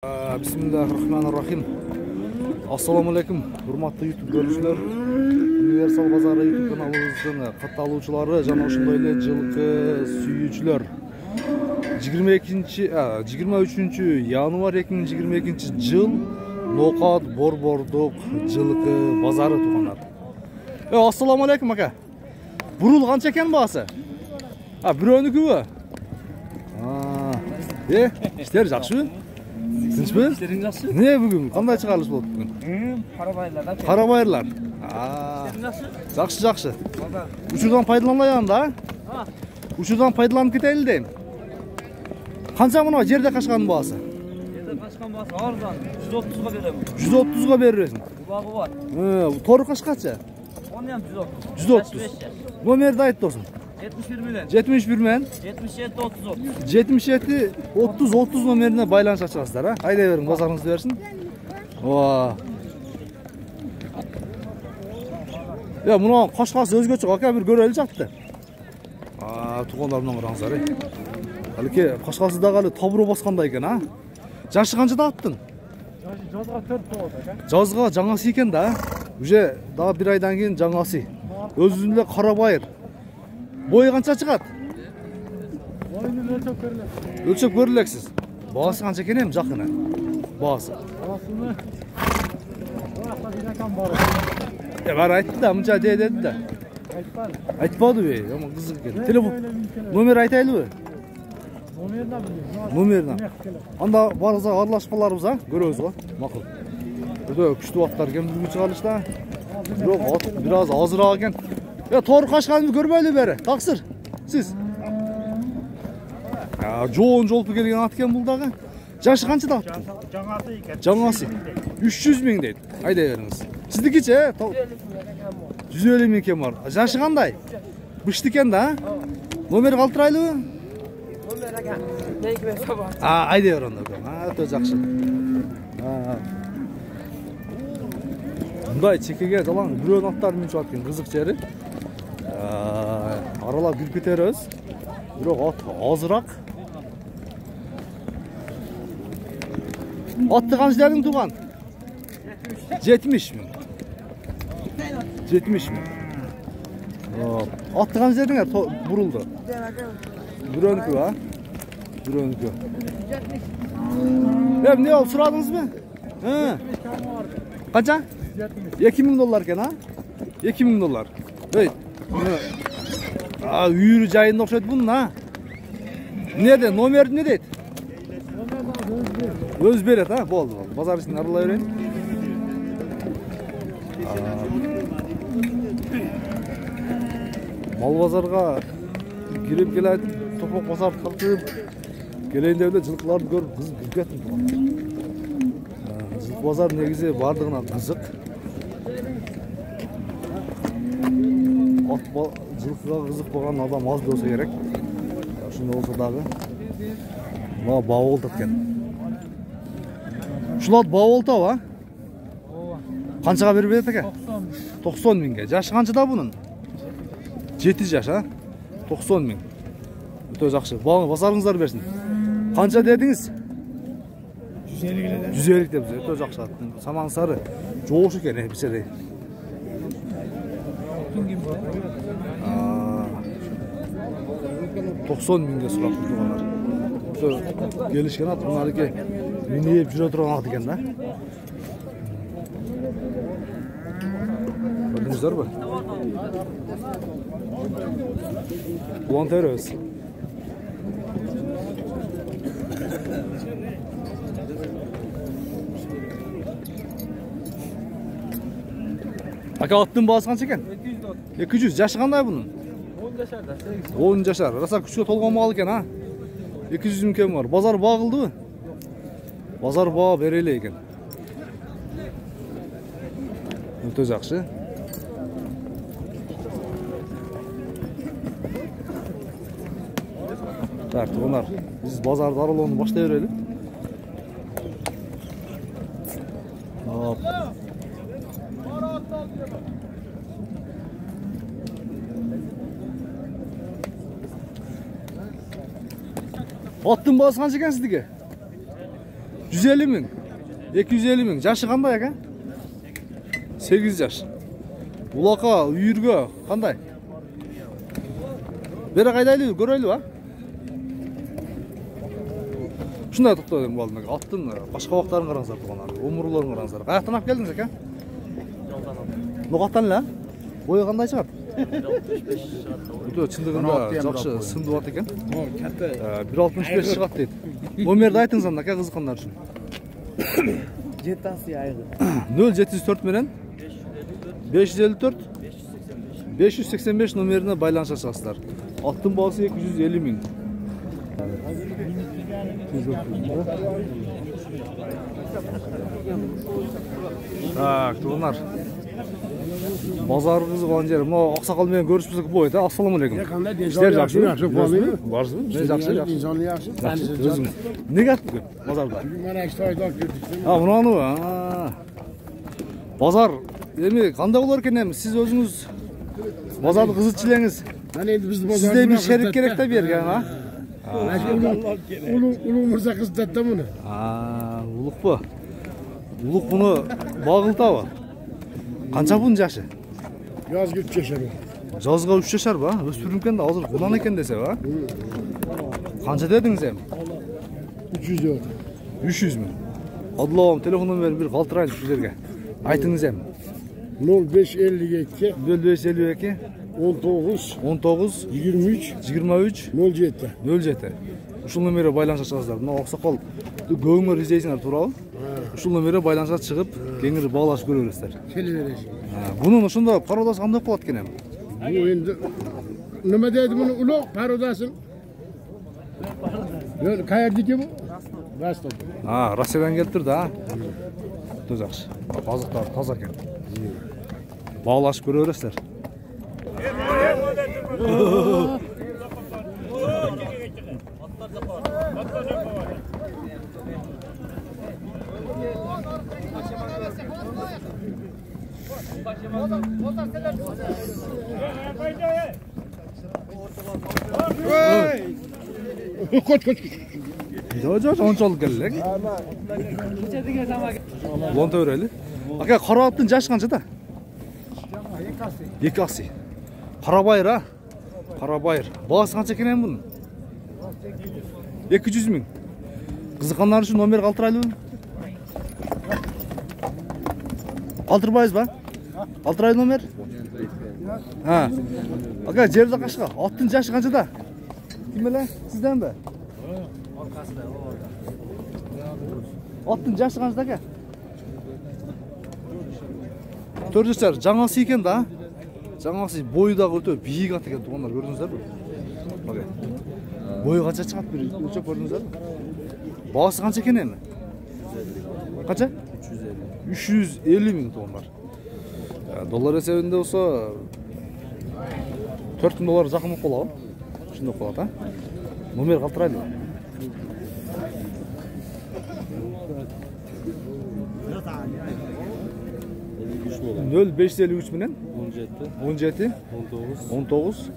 Bismillahirrahmanirrahim. Assalamu alaikum, hurmatlı YouTube görüşler. Universal Bazarı YouTube kanalımızın katılımcıları, jana ошондой эле жылкы сүйүүчүлөр. 23 январь 2022 жыл Ноокат Борбордук жылкы базары туугандар. Assalamu alaikum aka. Бурул канча экен баасы? Бирөөнүкүбү? İşler жакшыбы? Tinchmi? İşlerin nasıl? Ne bugün? Qanday çıkarılış oldu bugün? Karabayırlar. Karabayırlar. İşlerin nasıl? Жақсы. Uçurdan пайдаланайын да? Uçurdan пайдаланып кетели дейм. Қанша мына жерде қашқан басы? Жерде қашқан басы арзан. 130-ға беремін. 130-га бересің. Бұлағы бар. Торы қашқанша? Оны hem 130. 130. Номерді айт досың. 71 milyon. 71 мен 77 30 30. 77 30 30 номеріне байланыш ашасыздар, а? Айдай берің, базарыңызды берсін. Мына қашқасы өзгөчө ака бир көрөлү жатты. Туғандарымнан қараңыздар. Алке қашқасы дагы табыроо басқандай екен, а? Жашы қанчада аттың? Жазға 4 болады, ака. Жазға жаңасы екен да. Уже дагы бир айдан кийин жаңасы. Өзүнүн эле Карабайыр. Бойы қанша шығады? Бойын өлчөп көрүлексиз. Баасы қанша екен эми жакына? Баасы. Басыны. Бар. Бар айтты да, мынча деді да. Айтпады. Айтпадыбы? Ama кызык экен. Телефон номер айтайлыбы? Номерін білмеймін. Номерін. Анда барыза аралашкаларыбыз, а? Көрөбүз го. Макул. Өтө күчтүү аттар экен бүгүн чыгарылышта. Бирок ат бир аз азыраак экен. Торы қашқанымды көрбөйлү бери. Таксыр. Сиз. Жоон жолпу келген ат экен бул дагы. Жашы канчада аттын? Жаңасы екен. Жаңасы. 300 миң дейт. Айдай бериңиз. Сиздикичи? 150 миң экен бар. Жашы кандай? Бышты экен да? Номер калтырайлыбы? Номер ака. Нейкиме сабар. Айдай бер анда. Өтө жакшы. Мындай чекеге жалаң бирөөнүн аттарын минчип аткан кызык жери. Аралап жүрүп кетербиз. Бирок ат азыраак. Атты канча дедиң туган? 70 миң. 70 миң. Атты канча дедиңер бурулду? Бирөөнүкү, а? Бирөөнүкү. Эмне болуп сурадыңызбы? Канча? 2000 доллар екен, а? 2000 доллар. Үйірі жайында оқшайды бұның, а? Неде? Номерді не дейді? Өз берет, а? Болды. Базар ішін арылай өрейін. Мал базарға кереп келеді, топақ базар тартып, келейін деуде жылқыларды көріп, қызып бүкетін тұған. Жылқы базар негізі бардығына қызық. Жылқыға қызық болған адам аз болса керек. Шында болса дағы. Мына бауыл тапкен. Шулат бауыл тау, а? Қаншаға беріп еді екен? 90 миңге. Жашы қаншада бұның? 7 жаш, а? 90 миң. Өте жақсы. Базарыңыздар берсін. Қанша дедіңіз? 150 деп. Өте жақсы. Саман сары. Жоғыш екен, бісерей. 90 миңге сұрап тұрғандар. Келішкен ат, бұнар еке минейіп жүре тұрған ат екен, да? Көрдіңіздер бі? Бұлан тәрі өз. Ака аттың бағасы қанша екен? 200. Жашы қандай бұның? 10 жашар. Раса күшке толған мал екен, а? 200 миң кем бар. Базар бағылды бі? Базар баға берелі екен. Өте жақшы. Так, тұғынар. Біз базарды аралауын баштай өрелі. Аттың бағасы қанша екен сіздікі? 150 ming. 250 ming. Jaşı qanday aka? 8 yaş. Ulaqa, uyurga qanday? Beri qaydayli, ko'rayli va? Shunday to'xtadim bo'ldim. Attın, boshqa vaqtlarini qarangizlar bo'lganlar. Umurlarini qarangizlar. Qayerdan olib keldingiz aka? No'qatdanlar? Bo'yi qanday chiqadi? 65 chiqadi. O'ta chindig'ida yaxshi sindiryapti ekan. Ha, katta. 165 chiqadi deydi. Nomerni aytingiz ham aka qiziqqanlar uchun. 7 ayg'ir. 0704 bilan 554 585 nomerine baylanışasızlar. Altın bağısı 250 ming. Tak, onlar. Bazar kızı olan yerim. O aksakal men görüşmüşsek bu oyda. Assalamu alaikum. İşler yaxşı. Varsın. Yaxşı. Yaxşı. Ne gapti bu bazarda? Mana Xitoyda olib ketdik. Ha, bunu ha. Bazar Emi qanday bo'lar ekan ham siz o'zingiz bozorni qiziqchilangiz. Mana endi biz bozorda sizda bir sherik kerak deb bergan, ha? Ulug' Mirza qiziqda buni. Ha, ulug' bu. Ulug' buni bag'iltava. Qancha bun yashi? Yozga 3 yashar. Yozga 3 yashar bu, o'spirimkanda hozir qulan ekan desa, ha? Qancha dedingiz ham? 300 euro. 300 ming. Allohim telefon nomerini bir qaltiraylik sizlarga. Aytınız hem. 0552 0552 19 23 07 07. Uşul numara baylanışasızlar. Buna oqsaqal göğümü rizeysinler turалы. Uşul numara baylanışa çıkıp kengir bağlaşıp görürsüzler. Keliveresiz. Bunun uşunda parodası qanday qolat ekan hem? Bu endi nima deydi buni uloq parodasin? Yo'q, qayerdiki bu? Rostov. Ha, Rossiyadan keltirdi, ha. Çok yaxşı. Bazıqlar toza ekan. Bağlaşıp görürsüzler. Koç. Jo'jo onchalik keldik. Lonta öyle. Aka qara otning yashi qanchada? 2 Qarabayır ha. Qarabayır. Bağısı qancha ekan ham bunun? 200 ming. Qiziqqanlar uchun nomer qaltiraylik. Qaltirbaysiz ba? Qaltiraylik nomer? Ha. Aka yerda qashqa. Otning yashi qanchada? Kim bilan? Sizdan mi? Otning yashi qanchada aka? 4 yaşar. Жаңасы екен да. Жаңасы бойы да өте биік ат екен туғандар көрдіңіздер бе? Бақа. Бойы қанша шығады бір өлшеп көрдіңіздер бе? Бағасы қанша екен енді? Қанша? 350 мing туғандар. Доллар есебінде болса 4000 доллар жақын болып қалады. Шынды болып қалады, а? Номер қалтырайды. Nöl 553 bilen 17 19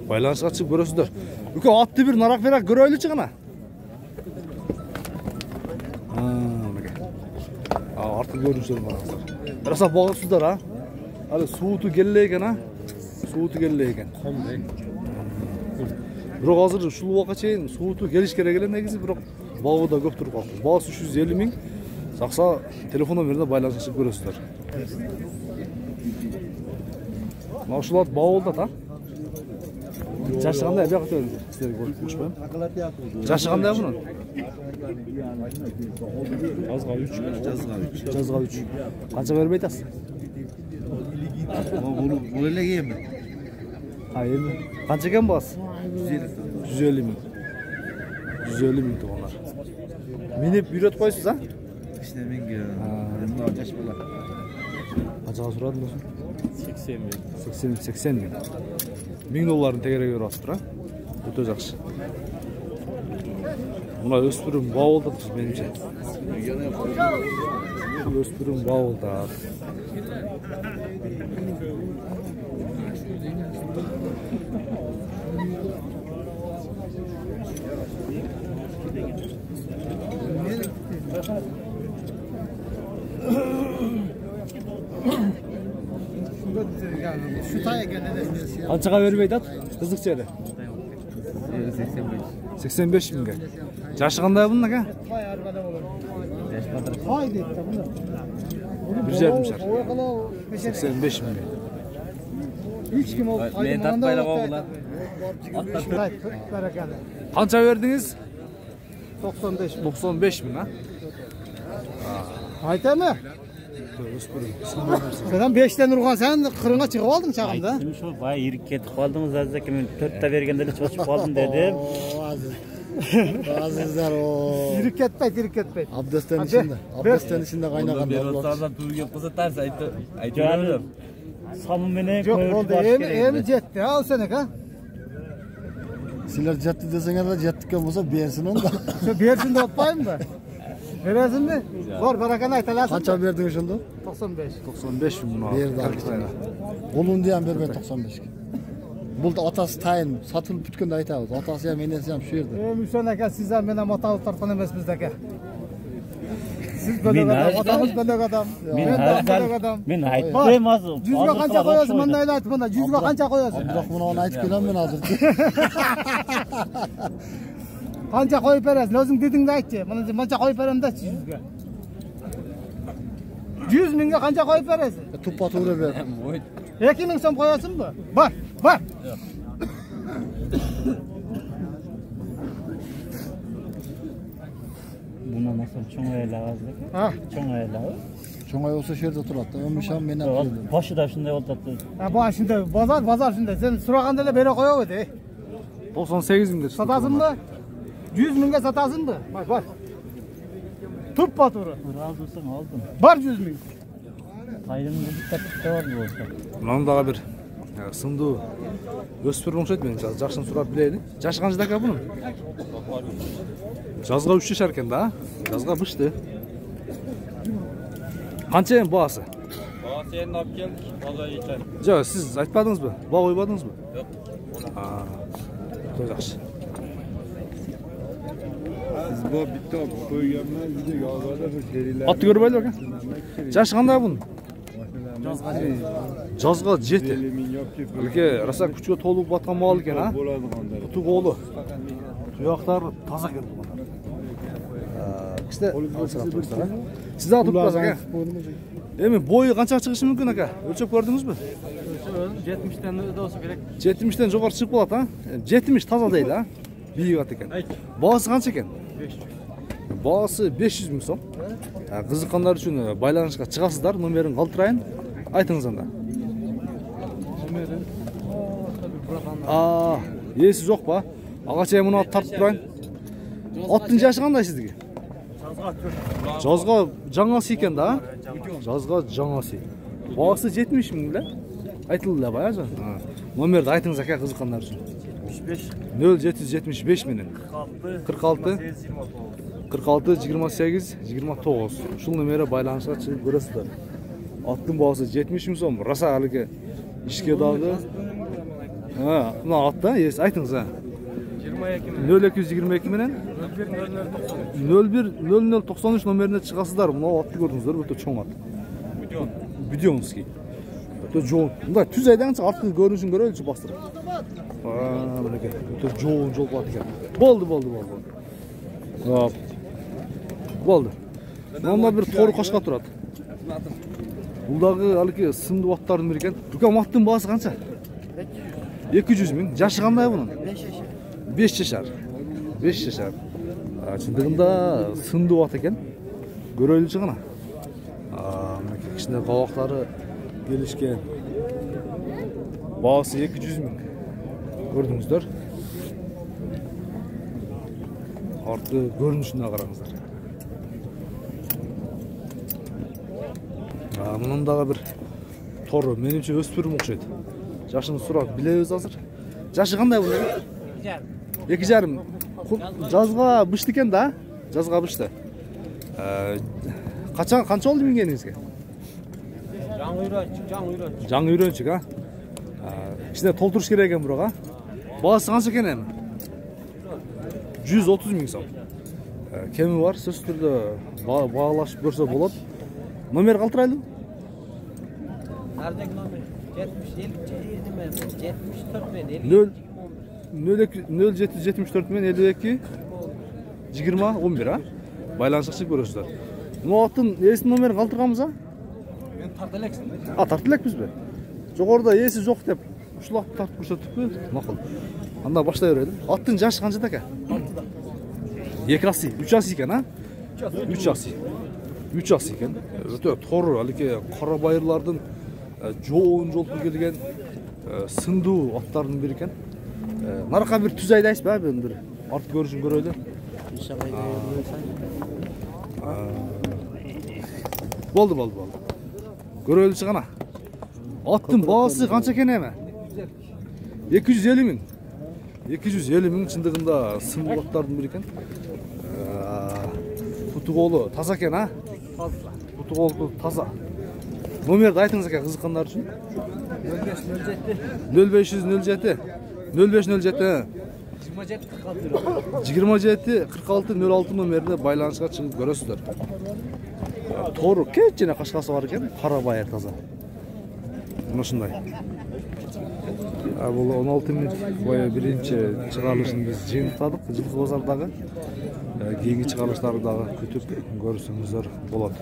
Baylanışqa çıkıp görürsüzler. Üke attı bir narak verak göröylü çıkına. Artık görünüşlerim var. Rasa bağırsızlar ha. Hadi suutu gelleyken ha. Suutu gelleyken. Biroq hazır şu vaqa çeyin suutu geliş kerak ele negizi biroq bağı da köp turup kaldı. Bağısı 350 ming. Saqsa telefon nomerine baylanışıp görürsüzler. Maşulat bağı oldu ta. Jaşı qanday bu yoqda sizlarga ko'rib qo'shmam. Jaşı qanday bunun? Jazg'a 3. Qancha berib aytasiz? Bu elegeymi? Ha, endi qancha ekan bas? 150 ming. 150 ming to'g'onlar. Minib yurib qo'ysiz ha? İşte menga. Endi ochash bo'ladi. Qanchaga so'radingiz o'zi? 80 ming. 80 ming. 1000 dollarni tegaraga yo'rasizlar ha? O'ta yaxshi. Buna o'spirim bavulda siz menimcha. O'spirim bavulda. Şu tay ekende de. Qanchaga bermeydi at? Qiziqchali. 85 mingga. Yaşı qanday bunun aka? Hay deydi bunu. 1,70'er. 85 mingga. Hiç kim oldu? Men tatmayla qo'ydilar. Barakalla. Qancha berdingiz? 95. 95 ming ha? Aytami? Sen 5'ten urgan sen kırına çıkıp aldın çağımda. Aytdim şu bay yirik ketip qaldınız azizlar men 4 ta bergende ele cho'chib qoldim dedim. Azizler o. Yirik ketpeyt. Abdestten içinde kaynagan. Berotlardan pulga qilsa tars aytib. Canım. Samim meni Yok ko'rib oldu. Emi jetti ha o sene ha. Sizler jetti desengler jettikken olsa bersin onda. Şu bersin de yapayım mı? Veresin mi? Var barakanı aytalasın. Kaça verdin şimdi? 95. 95 ming bunu. Berdi arkadaşlar. Bulun diyen berber 95. Bulda atası tayin satılıp bütkende aytamiz. Atası ham enesi ham şu yerde. Müsen aka sizden mena matalı tartan emesmiz aka. Siz Men böyle adam, aytdim. atamız böyle adam. Men adam. Men aytdim hozir. Yüzge kança koyasın bana öyle aytın bana. Yüzge kança koyasın. Biroq buni ona aytib kelaman men hozir. Kança koyup veresin. Özün dedin de aytçı. Bana mança koyup verem de yüzge. 100 minge kança koyup veresin. Tuppa to'g'ri ber. 2000 so'm koyasın mı? Var. Buna nasıl cho'ng ayla azizlar? Ha. Cho'ng ayla. Cho'ngay olsa shu yerda turadi. Ömüş ham men ham berdim. Boshida shunday o'tadi. Ha bu şimdi bazar şimdi. Sen suraganda da beri koyuyordu. 98 mingga. Satasın mı? 100 minge satasın mı? Var. Tup paturu. Razı olsun oldim. Var 100 min. Qayrimni bitta var bu olsa. Bunun dağı bir sındı. Өспірім ұқсайды мен жақшын сұрап білейді. Жашы қаншыда aka бұның? Жазға 3 yaşar екен да? Жазға бішті. Қанша ең бағасы? Бағасы енді алып келдік, база жетер. Жоқ, сіз айтпадыңыз ба? Баға ойбадыңыз ба? Жоқ. Той жақсы. Siz bu bitti koyganlar bize yağlarda bir seriler. Atты көріп айлы aka? Жашы қандай бұның? Жазға жеті. Өлке раса күшке толып батқан мал екен, а? Құты қолы. Тұяқтары таза екен бұған. Кішті сіз атып тұрасыз, ака? Емен бойы қанша шығышы мүмкін, ака? Өлшеп көрдіңіз бі? 70'ten de olsa gerek. 70'ten жоғары шығып болады, а? 70 таза дейді, а? Биік ат екен. Бағасы қанша екен? 500. Бағасы 500 мың сом. Қызыққандар үшін байланышқа шығасыздар, номерін қалдырайын. Айтыңыз анда. Есі жоқ па? Ағачай мұны ат тартып тұрайын. Аттың жашы қандай сіздіге? Жазға жаңасы екен да? Жазға жаңасы. Бағасы 70 мың біле? Айтылды да бая жан? Номерді айтыңыз әке қызыққандар үшін. 0775 менен 46 28 29. Шул номері байланышқа шығып көресіздер. Аттың бағасы 70 мың сом. Раса әлігі ішке дағы. Мына атта, айтыңыз, 0222 менен 010093 номеріне шығасыздар. Мына атты көрдіңіздер, өте чоң ат. Будёнский. Өте жоң. Мында түз айдаңыз, аттың көрінішін көрелші бастырып. Өте жоң жол бат екен. Болды. Мында бір торы қашқа тұрады. Бұлдағы әлігі сынды аттардың бір екен. Бүкем аттың бағасы қанша? 200 мың. Жашы қандай бұның? 5 yaşar. 5 yaşar. Шындығында сынды ат екен. Көрелші ғана. Кішінде қауақтары келішкен. Бағасы 200 мың. Көрдіңіздер. Арты көрінішіне қараңыздар. Мұндағы бір торы, менімше өспірім ұқшайды. Жашын сұрап білеміз азыр. Жашы қандай бұл? 2,5. Жазға бішті екен да? Жазға бішті. Қанша олды мінгеніңізге? Жаң үйреншік, а? Кішіне толтырыш керек екен бұраға. Бағасы қанша екен әмі? 130 мың сом. Кеми бар, сөзсүз түрдө багалашып көрсө болот. Номер калтырайлы? Ардек номер 74 мен 0774 мен 52 20 11 а? Байланышка чыгып көрөсүздөр. Мына аттын ээсинин номерин калтырганбыз а? Мен тарта элексиң. Тартып элекпизби? Жогоруда ээси жок деп ушул атты тартып көрсөттүкпү? Макул. Анда баштай берели. Аттын жашы канчада экен? 2 аси, 3 аси экен а? 3 аси. 3 аси экен. Өтө тор, алеке кара байырлардын жоон жолку келген сындуу аттардын бири экен. Наракка бир түз айдайсызбы а? Мен бир арт көрүшүн көрөлү. Болду. Көрөлүчү гана. Аттын баасы канча экен эми? 250 миң. 250 миң чындыгында сындуу аттардын бири экен. Путу колу таза экен а? Таза. Путу колу таза. Номерди айтыңыз экен кызыккандар үчүн. 0507 0507 27 46 06 номерде байланышка чыгып көрөсүздөр. Тору кеч жана кашкасы бар экен, кара байыр таза. Мына ушундай. Бул 16 минут бою биринчи чыгарылышын биз жыйынтыктадык. Жылкы базардагы кийинки чыгарылыштарды дагы күтүп көрсөңүздөр болот.